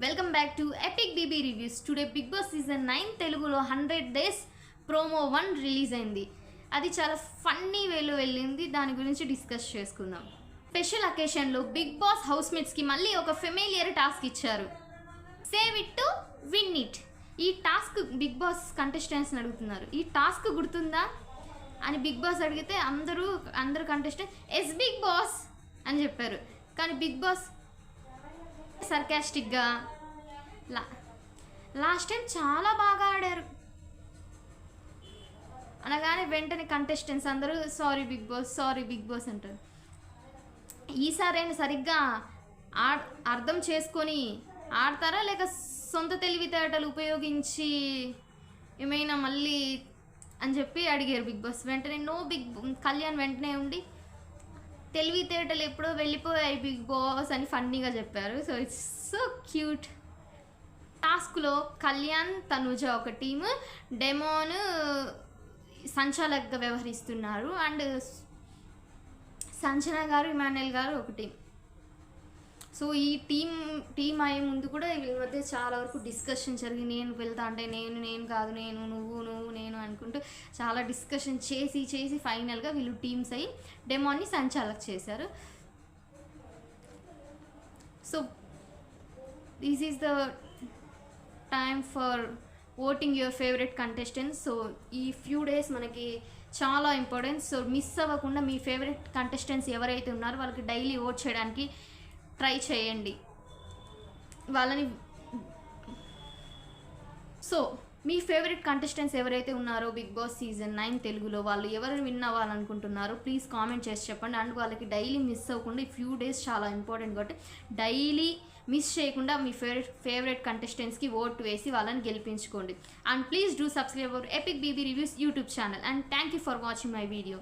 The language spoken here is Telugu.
Welcome back to epic BB reviews. Today Bigg Boss season 9 తెలుగులో 100 డేస్ ప్రోమో 1 రిలీజ్ అయింది. అది చాలా ఫన్నీ వేలో వెళ్ళింది. దాని గురించి డిస్కస్ చేసుకుందాం. స్పెషల్ అకేషన్లో బిగ్ బాస్ హౌస్మేట్స్కి మళ్ళీ ఒక ఫెమిలియర్ టాస్క్ ఇచ్చారు. Save it to win it. ఈ టాస్క్ బిగ్ బాస్ కంటెస్టెంట్స్ని అడుగుతున్నారు. ఈ టాస్క్ గుర్తుందా అని బిగ్ బాస్ అడిగితే అందరూ కంటెస్టెంట్ ఎస్ బిగ్ బాస్ అని చెప్పారు. కానీ బిగ్ బాస్ సర్కాస్టిక్గా లాస్ట్ టైం చాలా బాగా ఆడారు అనగానే వెంటనే కంటెస్టెంట్స్ అందరూ సారీ బిగ్ బాస్ అంటారు. ఈసారైనా సరిగ్గా అర్థం చేసుకొని ఆడతారా లేక సొంత తెలివితేటలు ఉపయోగించి ఏమైనా మళ్ళీ అని చెప్పి అడిగారు బిగ్ బాస్. వెంటనే కళ్యాణ్ వెంటనే ఉండి తెలివితేటలు ఎప్పుడో వెళ్ళిపోయాయి బిగ్ బాస్ అని ఫన్నీగా చెప్పారు. So it's so cute. టాస్క్లో కళ్యాణ్, తనుజ ఒక టీము, డెమోన్ సంచాలకుగా వ్యవహరిస్తున్నారు, అండ్ సంజన గారు, ఇమాన్యుయల్ గారు ఒక టీం. సో ఈ టీం అయ్యే ముందు కూడా వీళ్ళ మధ్య చాలా వరకు డిస్కషన్ జరిగి నేను వెళ్తా అంటే నేను కాదు, నువ్వు నేను అనుకుంటూ చాలా డిస్కషన్ చేసి ఫైనల్గా వీళ్ళు టీమ్స్ అయ్యి డెమోని సంచాలక్ చేశారు. So this is the time for voting your favourite contestants. So ఈ ఫ్యూ డేస్ మనకి చాలా ఇంపార్టెంట్. సో మిస్ అవ్వకుండా మీ ఫేవరెట్ కంటెస్టెంట్స్ ఎవరైతే ఉన్నారో వాళ్ళకి డైలీ ఓట్ చేయడానికి ట్రై చేయండి వాళ్ళని. సో మీ ఫేవరెట్ కంటెస్టెంట్స్ ఎవరైతే ఉన్నారో బిగ్ బాస్ సీజన్ 9 తెలుగులో వాళ్ళు ఎవరిని విన్ అవ్వాలనుకుంటున్నారో ప్లీజ్ కామెంట్ చేసి చెప్పండి. అండ్ వాళ్ళకి డైలీ మిస్ అవ్వకుండా ఈ ఫ్యూ డేస్ చాలా ఇంపార్టెంట్ కాబట్టి డైలీ మిస్ చేయకుండా మీ ఫేవరెట్ కంటెస్టెంట్స్కి ఓట్ వేసి వాళ్ళని గెలిపించుకోండి. And please do subscribe our epic BB reviews YouTube channel. And thank you for watching my video.